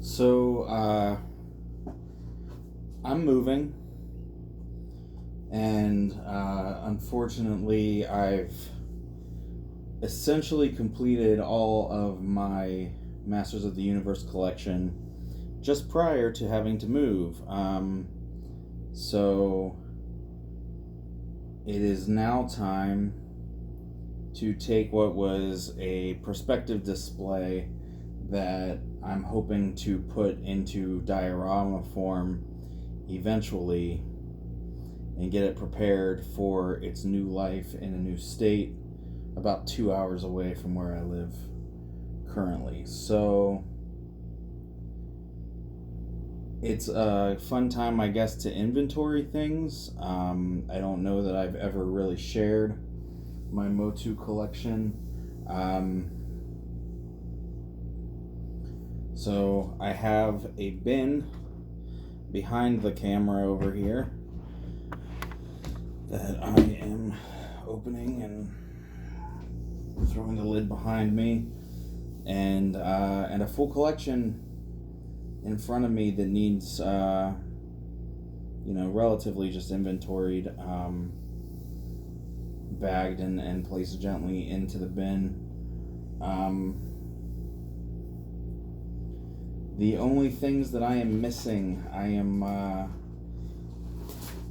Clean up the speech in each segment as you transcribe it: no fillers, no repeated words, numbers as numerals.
So, I'm moving, and unfortunately, I've essentially completed all of my Masters of the Universe collection just prior to having to move. So, it is now time to take what was a perspective display that I'm hoping to put into diorama form eventually and get it prepared for its new life in a new state about 2 hours away from where I live currently. So it's a fun time, I guess, to inventory things. I don't know that I've ever really shared my Motu collection. So I have a bin behind the camera over here that I am opening and throwing the lid behind me, and a full collection in front of me that needs relatively just inventoried, bagged and placed gently into the bin. The only things that I am missing, I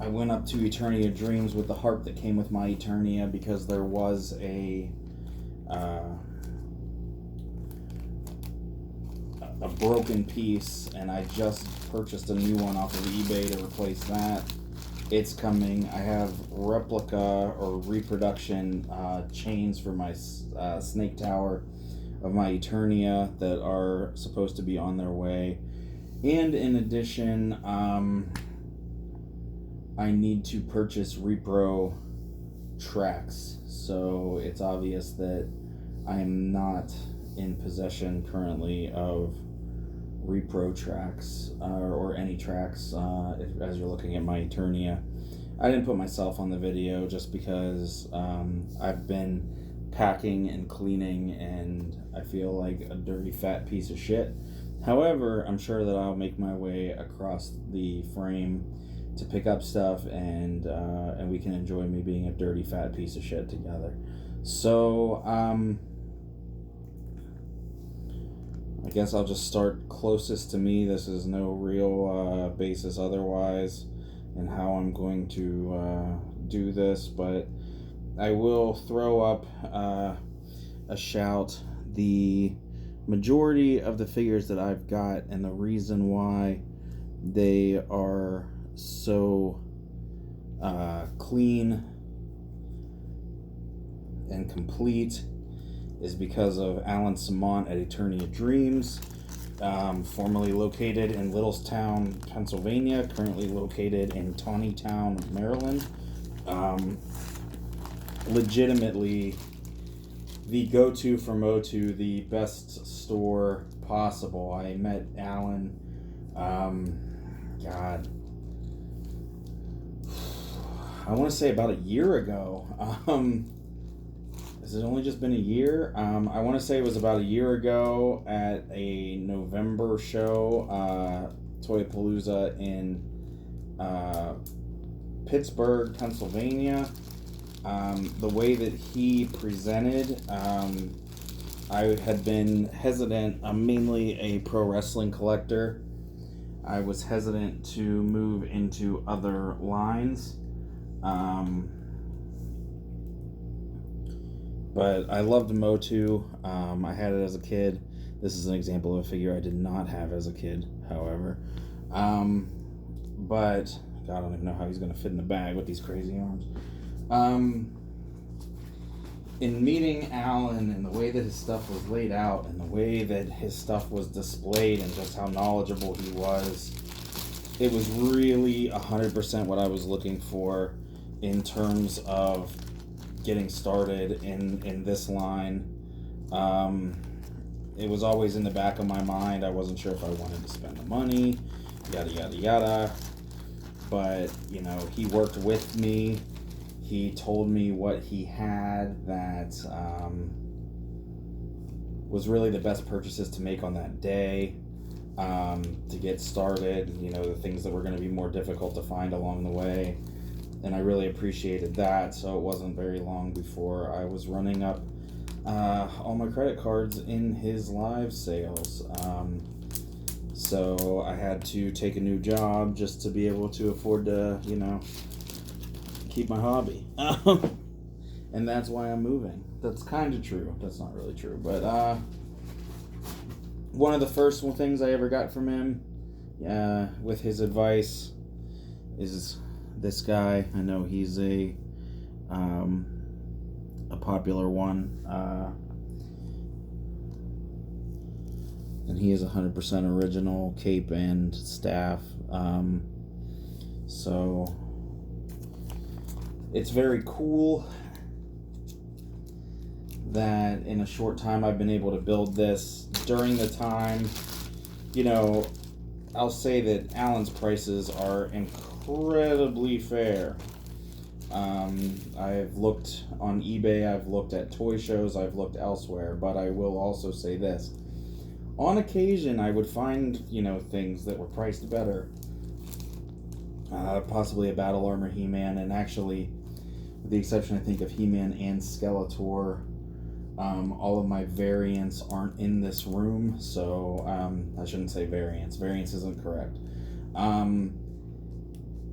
went up to Eternia Dreams with the harp that came with my Eternia because there was a broken piece, and I just purchased a new one off of eBay to replace that. It's coming. I have replica or reproduction chains for my snake tower of my Eternia that are supposed to be on their way. And in addition, I need to purchase repro tracks. So it's obvious that I am not in possession currently of repro tracks or any tracks as you're looking at my Eternia. I didn't put myself on the video just because I've been packing and cleaning and I feel like a dirty fat piece of shit. However, I'm sure that I'll make my way across the frame to pick up stuff, and we can enjoy me being a dirty fat piece of shit together. So I guess I'll just start closest to me. This is no real basis otherwise in how I'm going to do this, but I will throw up a shout. The majority of the figures that I've got, and the reason why they are so clean and complete, is because of Alan Samant at Eternia Dreams, formerly located in Littlestown, Pennsylvania, currently located in Taneytown, Maryland. Legitimately the go-to for Motu, the best store possible. I met Alan, God, I want to say about a year ago. Has it only just been a year? I want to say it was about a year ago at a November show, Toyapalooza in Pittsburgh, Pennsylvania. The way that he presented, I had been hesitant. I'm mainly a pro wrestling collector. I was hesitant to move into other lines. But I loved Motu. I had it as a kid. This is an example of a figure I did not have as a kid, however. But, God, I don't even know how he's going to fit in the bag with these crazy arms. In meeting Alan and the way that his stuff was laid out and the way that his stuff was displayed and just how knowledgeable he was, it was really 100% what I was looking for in terms of getting started in this line. It was always in the back of my mind. I wasn't sure if I wanted to spend the money, yada yada yada, but he worked with me. He told me what he had that was really the best purchases to make on that day. to get started, the things that were going to be more difficult to find along the way. And I really appreciated that. So it wasn't very long before I was running up all my credit cards in his live sales. So I had to take a new job just to be able to afford to, keep my hobby. And that's why I'm moving. That's kind of true. That's not really true. But one of the first things I ever got from him with his advice is this guy. I know he's a popular one. And he is 100% original cape and staff. So it's very cool that in a short time I've been able to build this. During the time, I'll say that Allen's prices are incredibly fair. I've looked on eBay, I've looked at toy shows, I've looked elsewhere, but I will also say this. On occasion, I would find, things that were priced better. Possibly a Battle Armor He-Man, and actually, with the exception, I think, of He-Man and Skeletor, all of my variants aren't in this room, so I shouldn't say variants. Variants isn't correct.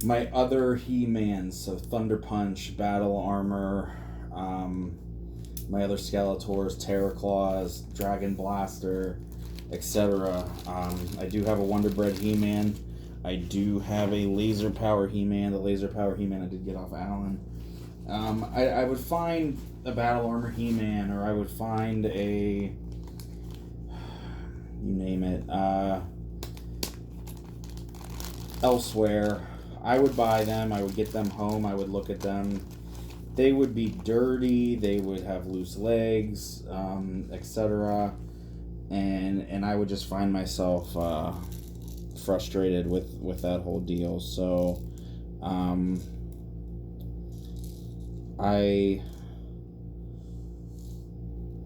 My other He-Mans, so Thunder Punch, Battle Armor, my other Skeletors, Terror Claws, Dragon Blaster, etc. I do have a Wonder Bread He-Man. I do have a Laser Power He-Man. The Laser Power He-Man I did get off Allen. I would find a Battle Armor He-Man, or I would find a, you name it, elsewhere. I would buy them, I would get them home, I would look at them. They would be dirty, they would have loose legs, etc. And I would just find myself frustrated with that whole deal. So I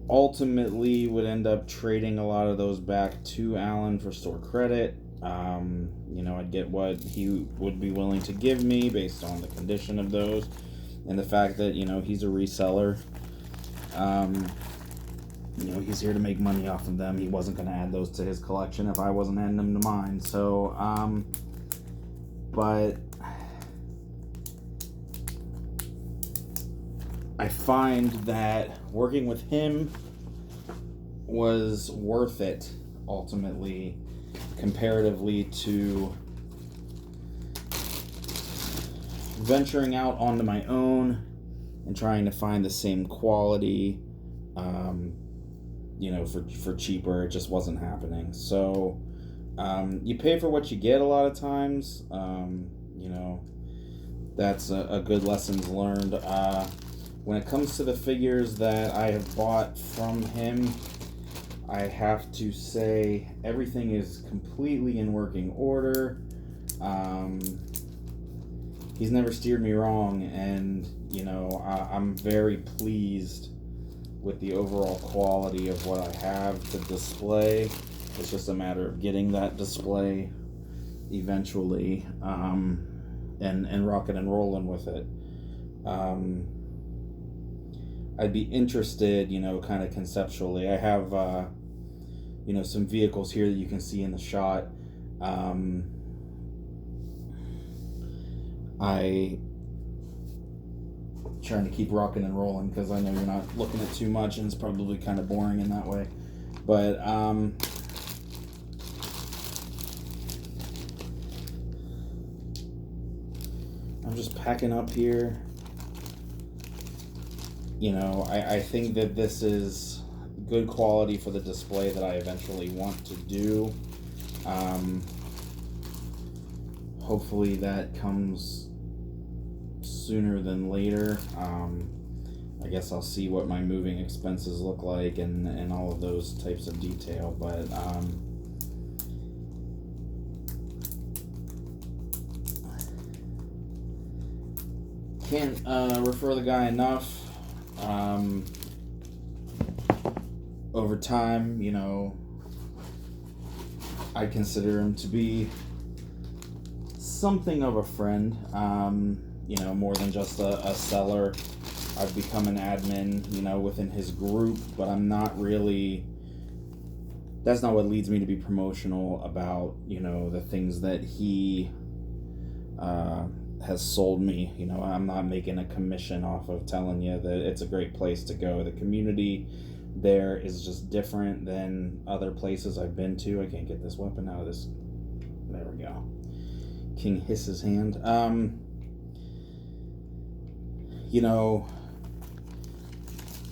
ultimately would end up trading a lot of those back to Allen for store credit. I'd get what he would be willing to give me based on the condition of those and the fact that, he's a reseller. He's here to make money off of them. He wasn't going to add those to his collection if I wasn't adding them to mine. So, but I find that working with him was worth it, ultimately, comparatively to venturing out onto my own and trying to find the same quality, for cheaper. It just wasn't happening. So, you pay for what you get a lot of times. That's a good lessons learned. When it comes to the figures that I have bought from him, I have to say everything is completely in working order. He's never steered me wrong, and I'm very pleased with the overall quality of what I have to display. It's just a matter of getting that display eventually, and rocking and rolling with it. I'd be interested, kind of conceptually. I have, some vehicles here that you can see in the shot. I trying to keep rocking and rolling because I know you're not looking at too much, and it's probably kind of boring in that way. But I'm just packing up here. I think that this is good quality for the display that I eventually want to do. Hopefully that comes sooner than later. I guess I'll see what my moving expenses look like and all of those types of detail, but can't refer the guy enough. Over time, I consider him to be something of a friend, more than just a seller. I've become an admin, within his group, but I'm not really, that's not what leads me to be promotional about, the things that he has sold me. I'm not making a commission off of telling you that it's a great place to go. The community there is just different than other places I've been to. I can't get this weapon out of this. There we go. King hisses hand.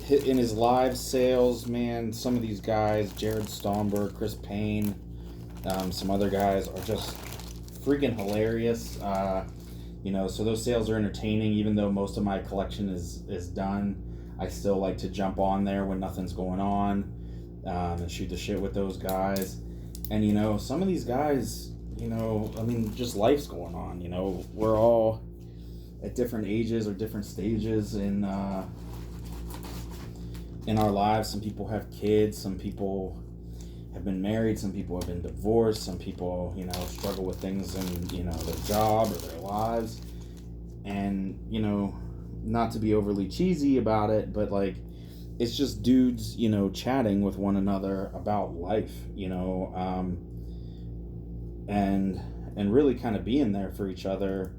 In his live sales, man, some of these guys, Jared Stomberg, Chris Payne, some other guys are just freaking hilarious. So those sales are entertaining, even though most of my collection is done. I still like to jump on there when nothing's going on, and shoot the shit with those guys. And, some of these guys, just life's going on. We're all at different ages or different stages in our lives. Some people have kids, some people have been married, some people have been divorced, some people, struggle with things in, their job or their lives. And, not to be overly cheesy about it, but like, it's just dudes, chatting with one another about life, and really kind of being there for each other,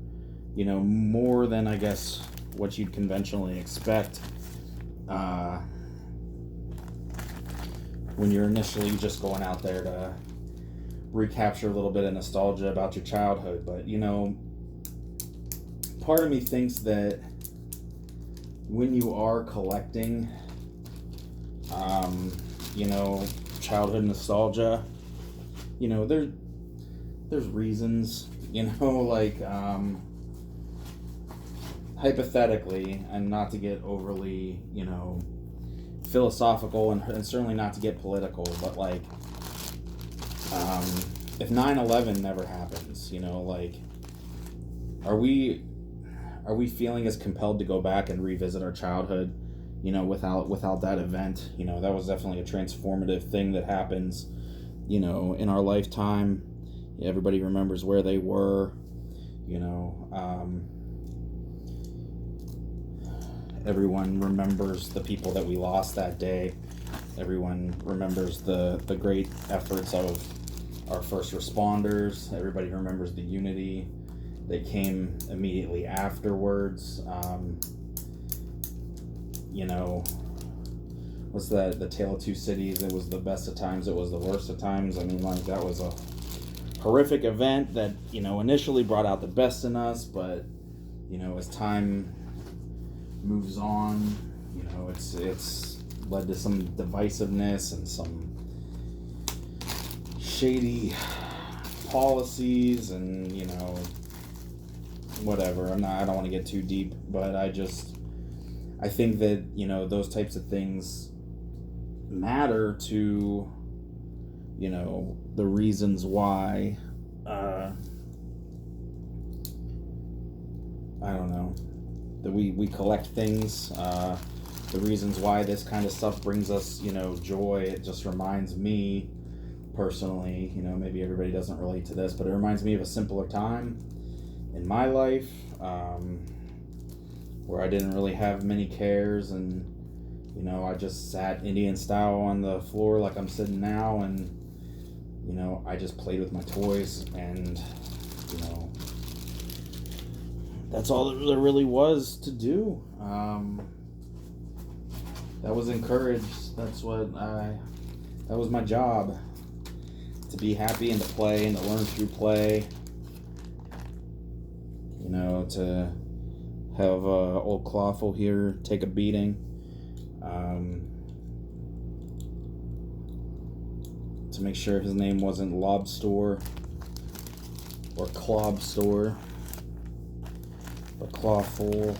more than, I guess, what you'd conventionally expect when you're initially just going out there to recapture a little bit of nostalgia about your childhood. But, part of me thinks that when you are collecting, childhood nostalgia, there's reasons, like, hypothetically, and not to get overly, philosophical and certainly not to get political, but like, if 9/11 never happens, like, are we feeling as compelled to go back and revisit our childhood, without that event? That was definitely a transformative thing that happens, in our lifetime. Everybody remembers where they were, everyone remembers the people that we lost that day. Everyone remembers the great efforts of our first responders. Everybody remembers the unity that came immediately afterwards. What's that? The Tale of Two Cities. It was the best of times. It was the worst of times. I mean, like, that was a horrific event that, initially brought out the best in us, but, as time moves on, it's led to some divisiveness and some shady policies and, whatever. I don't want to get too deep, but I think that, those types of things matter to, the reasons why, I don't know, that we collect things, the reasons why this kind of stuff brings us, joy. It just reminds me personally, maybe everybody doesn't relate to this, but it reminds me of a simpler time in my life, where I didn't really have many cares, and I just sat Indian style on the floor like I'm sitting now, and I just played with my toys, and that's all there really was to do. That was encouraged. That was my job, to be happy and to play and to learn through play. To have old Clawful here take a beating, to make sure his name wasn't Lobstore or Clobstore, but Clawful.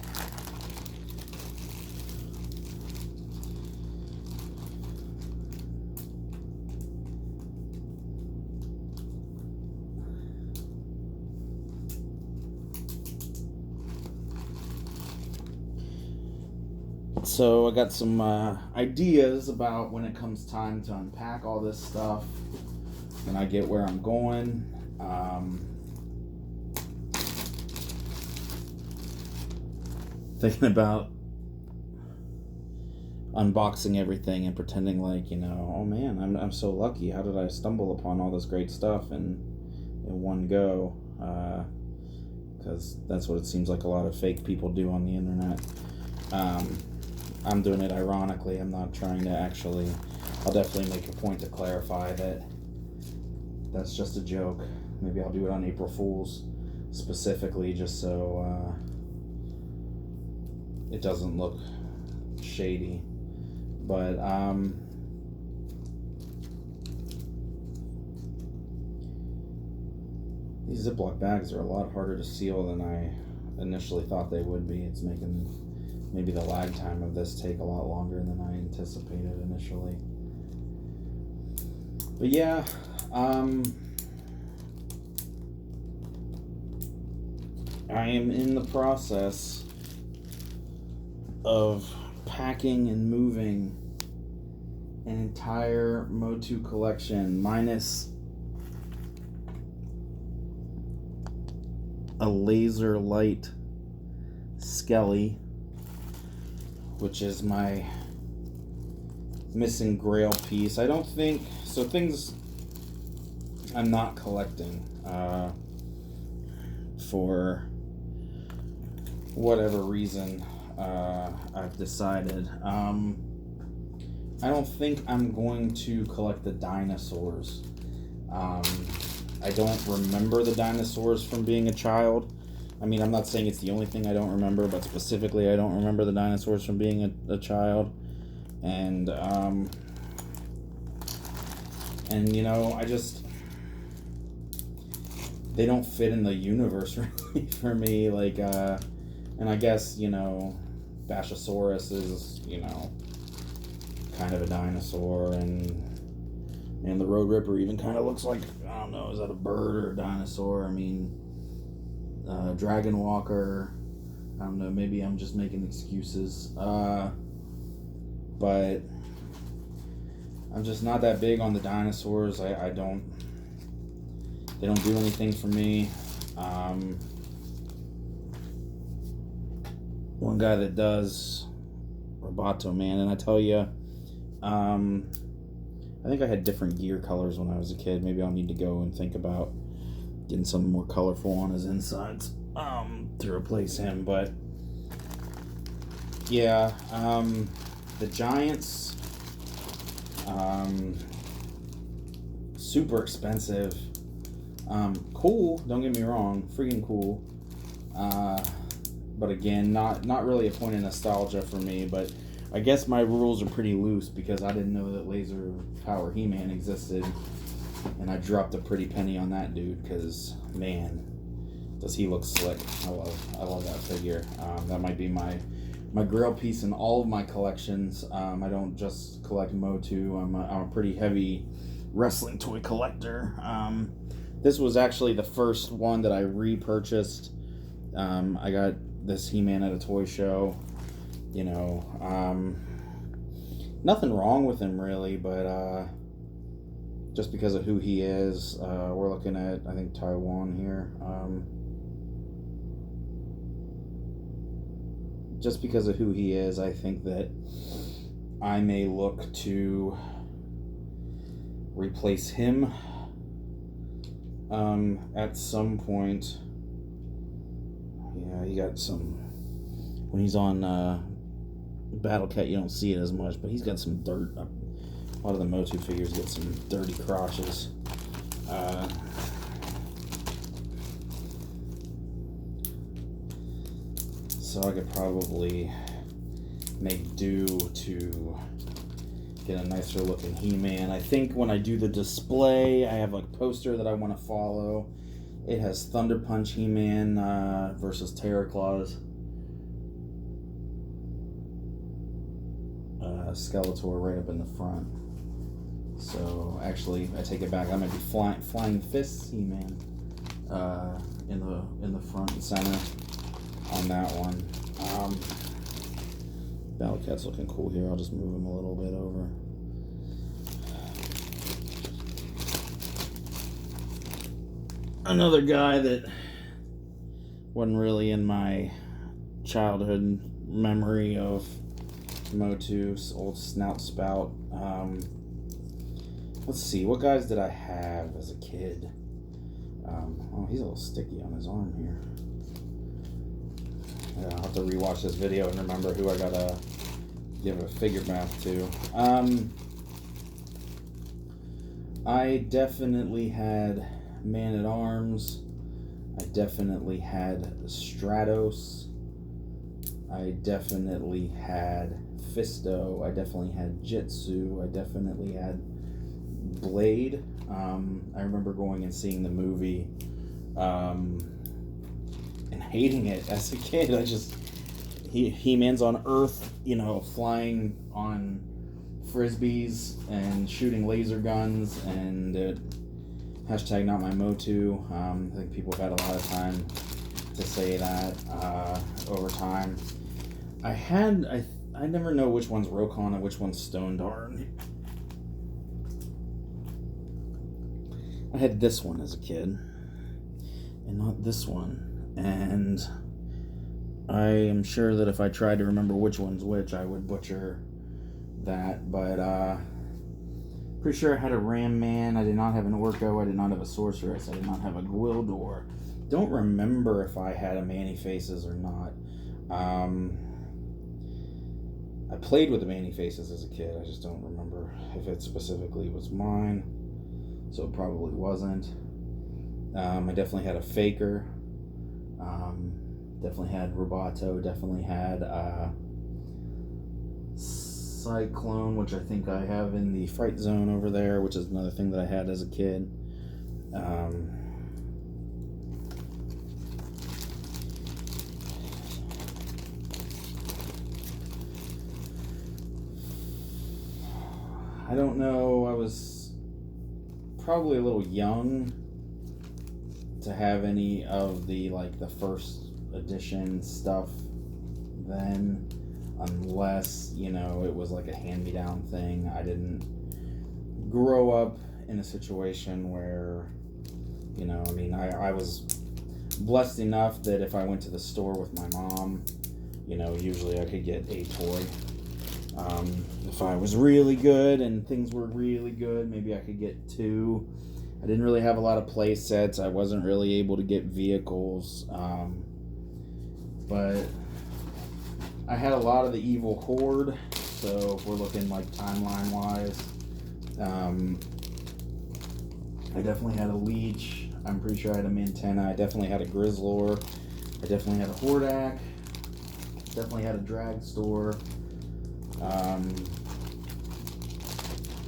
So I got some ideas about when it comes time to unpack all this stuff. and I get where I'm going. Thinking about unboxing everything and pretending like, oh man, I'm so lucky. How did I stumble upon all this great stuff in one go? Because that's what it seems like a lot of fake people do on the internet. I'm doing it ironically. I'm not trying to actually. I'll definitely make a point to clarify that that's just a joke. Maybe I'll do it on April Fool's specifically, just so it doesn't look shady. But these Ziploc bags are a lot harder to seal than I initially thought they would be. It's making maybe the lag time of this take a lot longer than I anticipated initially. But yeah, I am in the process of packing and moving an entire Motu collection, minus a laser light Skelly, which is my missing grail piece. I don't think so. Things I'm not collecting for whatever reason. I've decided. I don't think I'm going to collect the dinosaurs. I don't remember the dinosaurs from being a child. I mean, I'm not saying it's the only thing I don't remember, but specifically, I don't remember the dinosaurs from being a child. And I just, they don't fit in the universe really for me. Like, and I guess, Bashosaurus is, kind of a dinosaur, and the Road Ripper even kind of looks like, I don't know, is that a bird or a dinosaur? I mean, Dragon Walker, I don't know, maybe I'm just making excuses, but I'm just not that big on the dinosaurs. They don't do anything for me. One guy that does, Roboto Man, and I tell you, I think I had different gear colors when I was a kid. Maybe I'll need to go and think about getting something more colorful on his insides to replace him. But yeah, the Giants, super expensive. Cool, don't get me wrong, freaking cool. But again, not really a point of nostalgia for me. But I guess my rules are pretty loose because I didn't know that Laser Power He-Man existed, and I dropped a pretty penny on that dude because, man, does he look slick. I love that figure. That might be my grail piece in all of my collections. I don't just collect Motu. I'm a pretty heavy wrestling toy collector. This was actually the first one that I repurchased. I got this He-Man at a toy show. Nothing wrong with him really, but just because of who he is, we're looking at, I think, Taiwan here. Just because of who he is, I think that I may look to replace him at some point. Yeah, he got some, when he's on Battle Cat, you don't see it as much, but he's got some dirt. A lot of the Motu figures get some dirty crotches. So I could probably make do to get a nicer looking He-Man. I think when I do the display, I have a poster that I want to follow. It has Thunder Punch He-Man versus Terror Claws. Skeletor right up in the front. So actually, I take it back. I might be Flying Fists He-Man in the front and center on that one. Battle Cat's looking cool here. I'll just move him a little bit over. another guy that wasn't really in my childhood memory of Motu's old snout spout. Let's see, what guys did I have as a kid? Oh, he's a little sticky on his arm here. Yeah, I'll have to rewatch this video and remember who I gotta give a figure bath to. I definitely had Man-at-Arms. I definitely had Stratos. I definitely had Fisto. I definitely had Jitsu. I definitely had Blade. I remember going and seeing the movie and hating it as a kid. He-Man's on Earth, flying on frisbees and shooting laser guns, and hashtag not my Motu. I think people have had a lot of time to say that over time. I never know which one's Rokon and which one's Stone Darn. I had this one as a kid, and not this one. And I am sure that if I tried to remember which one's which, I would butcher that. But pretty sure I had a Ram Man. I did not have an Orko. I did not have a Sorceress. I did not have a Gwildor. Don't remember if I had a Manny Faces or not. I played with the Manny Faces as a kid. I just don't remember if it specifically was mine. So it probably wasn't. I definitely had a Faker. Definitely had Roboto. Definitely had Cyclone, which I think I have in the Fright Zone over there, which is another thing that I had as a kid. I don't know. I was probably a little young to have any of the first edition stuff then, unless it was like a hand-me-down thing. I didn't grow up in a situation where I was blessed enough that if I went to the store with my mom, usually I could get a toy. If I was really good and things were really good, maybe I could get 2. I didn't really have a lot of play sets. I wasn't really able to get vehicles. But I had a lot of the Evil Horde. So if we're looking timeline-wise, I definitely had a Leech. I'm pretty sure I had a Mantena. I definitely had a Grizzlor. I definitely had a Hordak. Definitely had a Dragstore. I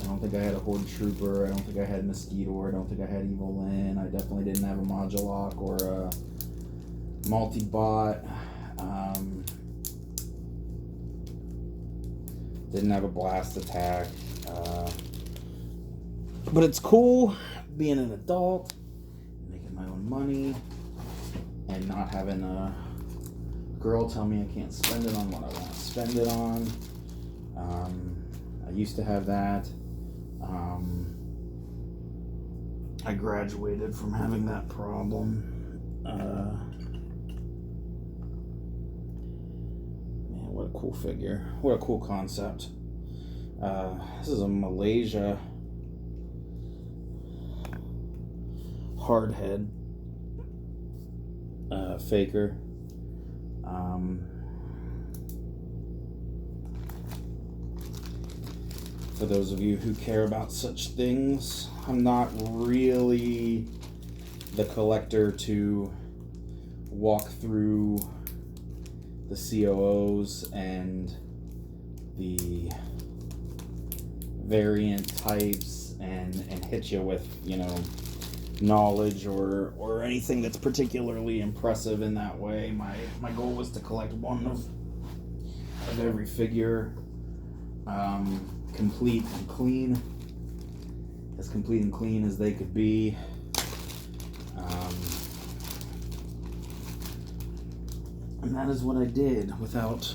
don't think I had a Horde Trooper. I don't think I had Mosquito. I don't think I had Evil Lyn. I definitely didn't have a Modulock or a Multibot. Didn't have a Blast Attack. But it's cool being an adult, making my own money, and not having a girl tell me I can't spend it on what I want to spend it on. I used to have that. I graduated from having that problem. Man, what a cool figure. What a cool concept. This is a Malaysia hardhead faker. For those of you who care about such things, I'm not really the collector to walk through the COOs and the variant types and hit you with, knowledge or anything that's particularly impressive in that way. My goal was to collect one of every figure. Complete and clean as they could be. And that is what I did without,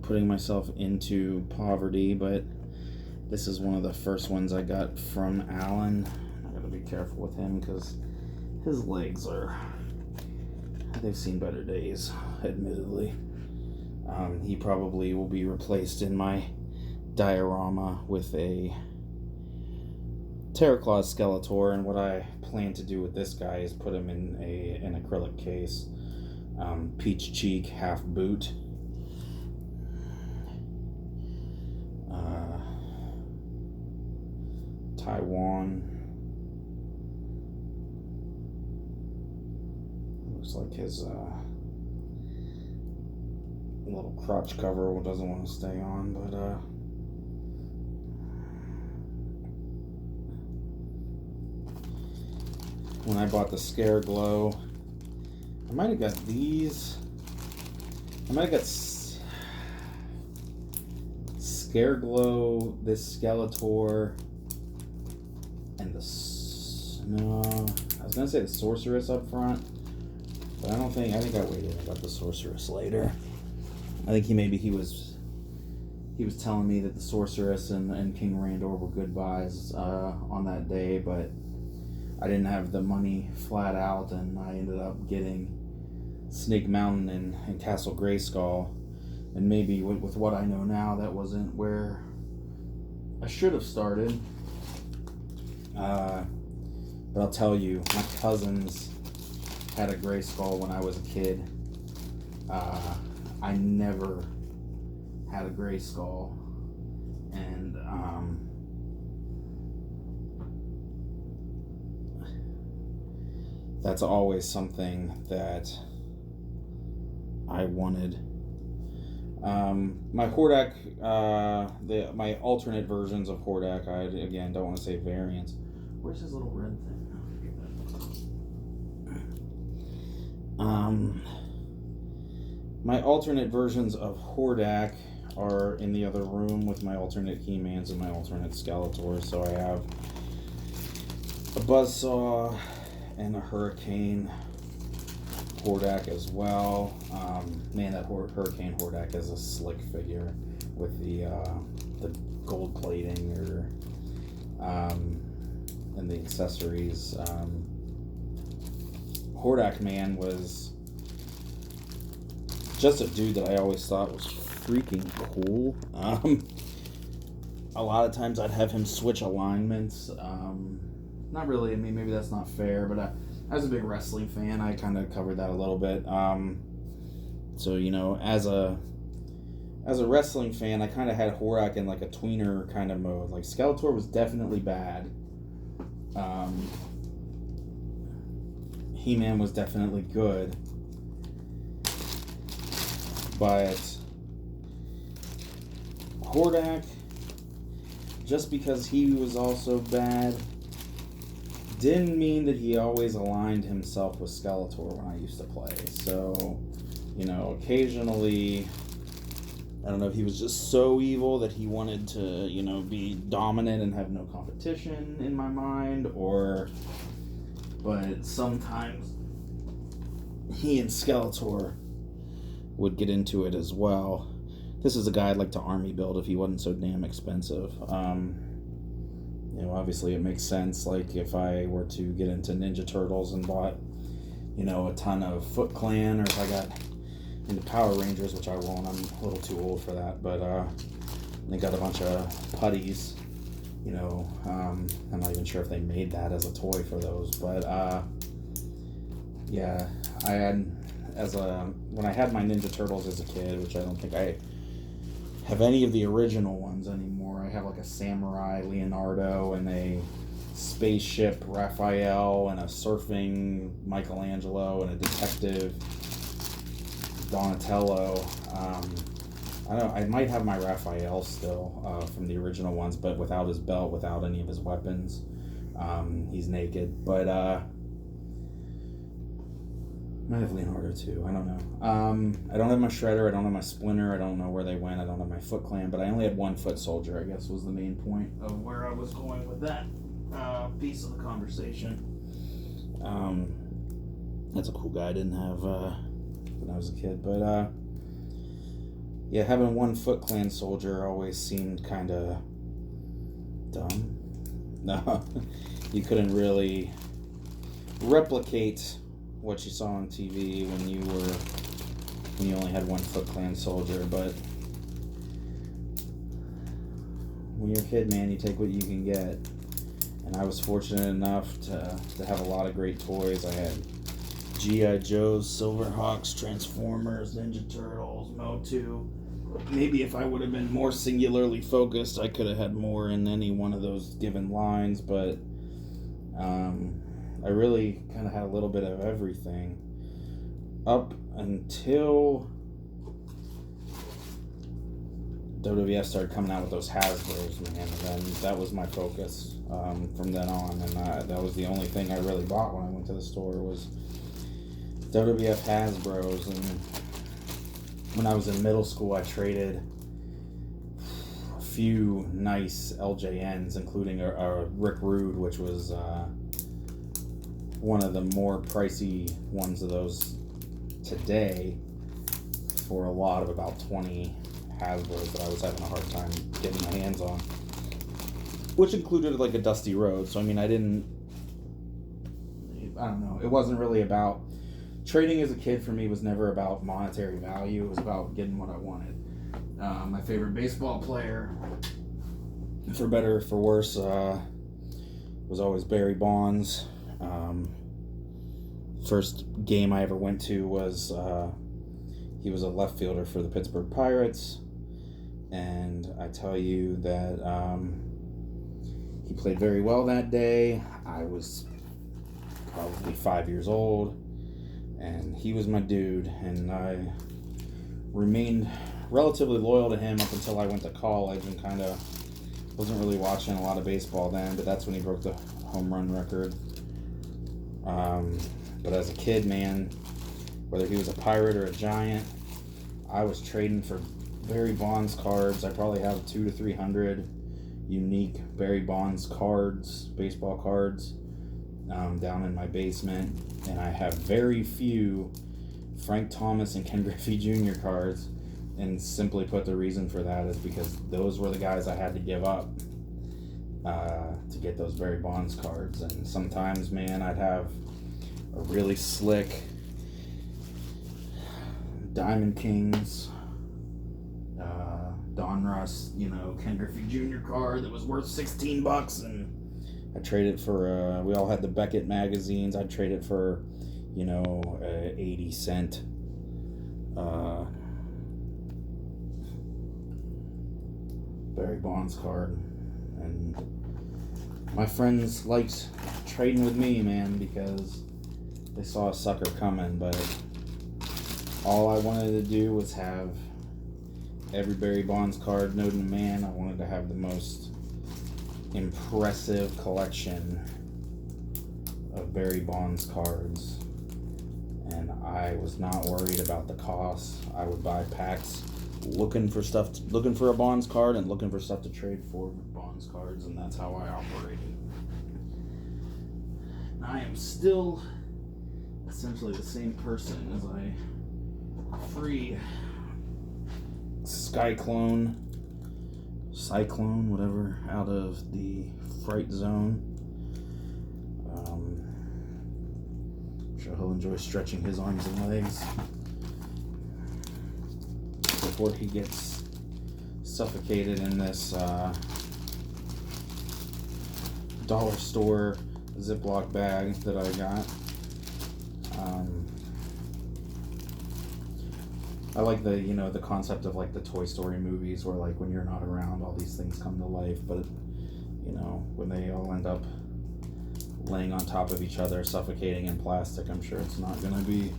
putting myself into poverty. But this is one of the first ones I got from Alan. I gotta be careful with him because his legs they've seen better days, admittedly. He probably will be replaced in my diorama with a Terraclaw Skeletor, and what I plan to do with this guy is put him in an acrylic case. Peach cheek, half boot. Taiwan. Looks like his little crotch cover doesn't want to stay on, but when I bought the Scare Glow, I might have got these. I might have got Scare Glow, this Skeletor, and no, I was gonna say the Sorceress up front, but I think I waited and got the Sorceress later. I think he was telling me that the Sorceress and King Randor were good buys on that day, but I didn't have the money flat out, and I ended up getting Snake Mountain and Castle Grayskull. And maybe with what I know now, that wasn't where I should have started. But I'll tell you, my cousins had a Grayskull when I was a kid. I never had a Grayskull, and that's always something that I wanted. My Hordak, my alternate versions of Hordak, I again don't want to say variants. Where's his little red thing? My alternate versions of Hordak are in the other room with my alternate He-Mans and my alternate Skeletor. So I have a Buzzsaw and a Hurricane Hordak as well. Man, that Hurricane Hordak is a slick figure with the gold plating and the accessories. Hordak Man was just a dude that I always thought was freaking cool. A lot of times I'd have him switch alignments. Not really, I mean, maybe that's not fair, but as a big wrestling fan, I kind of covered that a little bit. So, you know, as a wrestling fan, I kind of had Hordak in like a tweener kind of mode. Like, Skeletor was definitely bad. He-Man was definitely good. But Hordak, just because he was also bad, didn't mean that he always aligned himself with Skeletor when I used to play. So, you know, occasionally, I don't know if he was just so evil that he wanted to, you know, be dominant and have no competition in my mind, but sometimes he and Skeletor would get into it as well. This is a guy I'd like to army build if he wasn't so damn expensive. You know, obviously it makes sense, like if I were to get into Ninja Turtles and bought, you know, a ton of Foot Clan, or if I got into Power Rangers, which I won't, I'm a little too old for that, but they got a bunch of putties, you know, I'm not even sure if they made that as a toy for those, but yeah, I had, when I had my Ninja Turtles as a kid, which I don't think I have any of the original ones anymore. I have like a samurai Leonardo and a spaceship Raphael and a surfing Michelangelo and a detective Donatello. I might have my Raphael still from the original ones, but without his belt, without any of his weapons. He's naked, but might have Leonardo too. I don't know. I don't have my Shredder. I don't have my Splinter. I don't know where they went. I don't have my Foot Clan, but I only had one Foot Soldier, I guess, was the main point of where I was going with that piece of the conversation. That's a cool guy I didn't have when I was a kid, but yeah, having one Foot Clan soldier always seemed kind of dumb. No, you couldn't really replicate what you saw on TV when you only had one Foot Clan soldier, but when you're a kid, man, you take what you can get. And I was fortunate enough to have a lot of great toys. I had G.I. Joes, Silverhawks, Transformers, Ninja Turtles, Motu. Maybe if I would have been more singularly focused, I could have had more in any one of those given lines, but I really kind of had a little bit of everything up until WWF started coming out with those Hasbros, man, and then that was my focus from then on, and that was the only thing I really bought when I went to the store was WWF Hasbros. And when I was in middle school, I traded a few nice LJNs, including a Rick Rude, which was one of the more pricey ones of those today, for a lot of about 20 Hasbros that I was having a hard time getting my hands on, which included like a Dusty Road. So I mean, I don't know, it wasn't really about trading. As a kid, for me, was never about monetary value. It was about getting what I wanted. My favorite baseball player, for better or for worse, was always Barry Bonds. First game I ever went to was he was a left fielder for the Pittsburgh Pirates, and I tell you that he played very well that day. I was probably 5 years old, and he was my dude, and I remained relatively loyal to him up until I went to college and kind of wasn't really watching a lot of baseball then, but that's when he broke the home run record. But as a kid, man, whether he was a Pirate or a Giant, I was trading for Barry Bonds cards. I probably have 200 to 300 unique Barry Bonds cards, baseball cards, down in my basement, and I have very few Frank Thomas and Ken Griffey Jr. cards, and simply put, the reason for that is because those were the guys I had to give up to get those Barry Bonds cards. And sometimes, man, I'd have a really slick Diamond Kings, Don Russ, Ken Griffey Jr. card that was worth $16, and I traded for, we all had the Beckett magazines, I'd trade it for, 80-cent Barry Bonds card. And my friends liked trading with me, man, because they saw a sucker coming, but all I wanted to do was have every Barry Bonds card known to man. I wanted to have the most impressive collection of Barry Bonds cards, and I was not worried about the cost. I would buy packs looking for a Bonds card and looking for stuff to trade for Bonds cards, and that's how I operated. I am still essentially the same person as I free Cyclone, whatever, out of the Fright Zone. I'm sure he'll enjoy stretching his arms and legs before he gets suffocated in this dollar store Ziploc bag that I got. I like the concept of like the Toy Story movies, where like when you're not around, all these things come to life, but when they all end up laying on top of each other, suffocating in plastic, I'm sure it's not gonna be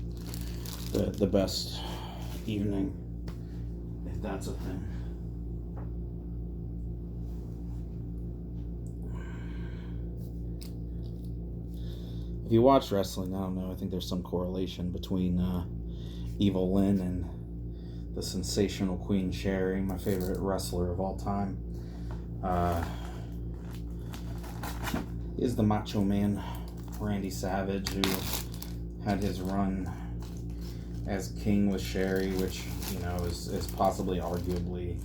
the best evening, if that's a thing. If you watch wrestling, I don't know, I think there's some correlation between Evil Lynn and the sensational Queen Sherry, my favorite wrestler of all time. Is the Macho Man Randy Savage, who had his run as king with Sherry, which is possibly arguably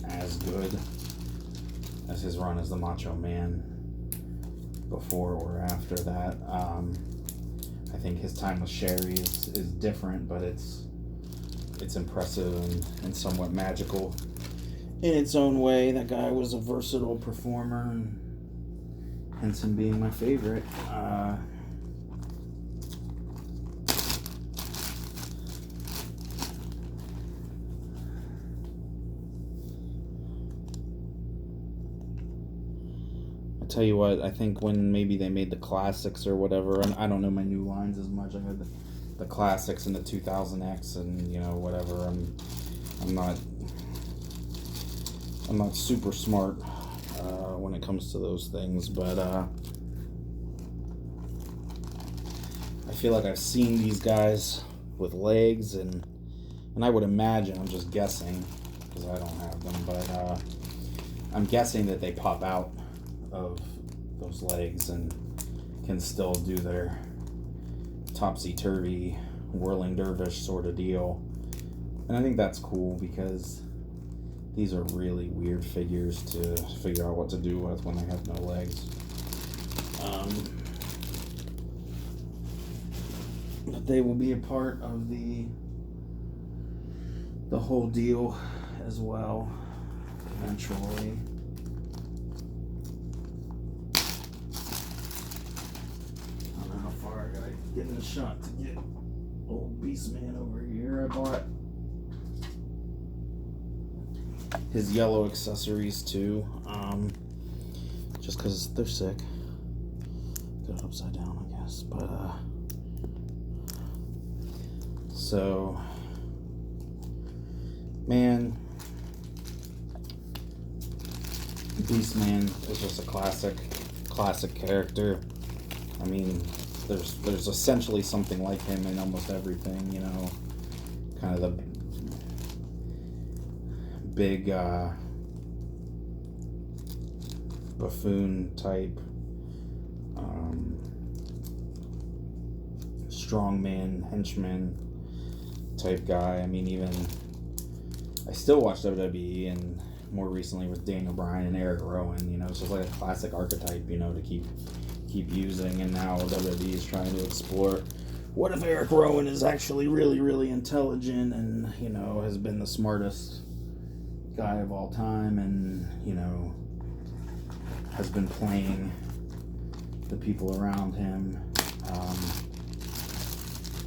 as good as his run as the Macho Man. before or after that. I think his time with Sherry is different, but it's impressive and somewhat magical in its own way. That guy was a versatile performer, and hence him being my favorite. Tell you what, I think when maybe they made the classics or whatever, and I don't know my new lines as much. I had the classics and the 2000X and whatever. I'm not super smart when it comes to those things, but I feel like I've seen these guys with legs, and I would imagine, I'm just guessing because I don't have them, but I'm guessing that they pop out of those legs and can still do their topsy-turvy whirling dervish sort of deal. And I think that's cool because these are really weird figures to figure out what to do with when they have no legs. But they will be a part of the whole deal as well eventually. Getting a shot to get old Beastman over here. I bought his yellow accessories too, just because they're sick. Got it upside down, I guess. But so, man, Beastman is just a classic character. I mean, there's essentially something like him in almost everything, kind of the big buffoon type, strongman, henchman type guy. I mean, even I still watch WWE, and more recently with Daniel Bryan and Eric Rowan. It's just like a classic archetype, to keep using. And now WWE is trying to explore, what if Eric Rowan is actually really, really intelligent and has been the smartest guy of all time, and has been playing the people around him.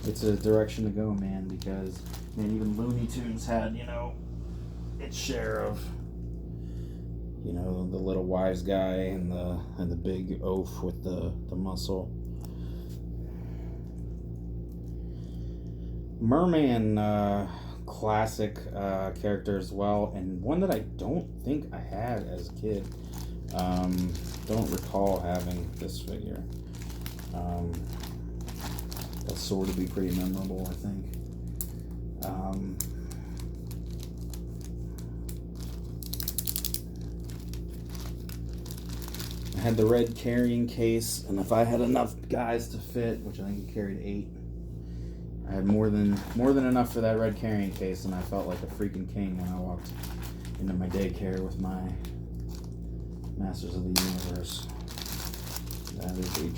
It's a direction to go, man, because even Looney Tunes had its share of the little wise guy and the big oaf with the muscle. Merman, classic character as well, and one that I don't think I had as a kid. Don't recall having this figure. That's sort of be pretty memorable, I think. I had the red carrying case, and if I had enough guys to fit, which I think he carried 8, I had more than enough for that red carrying case, and I felt like a freaking king when I walked into my daycare with my Masters of the Universe. That is a true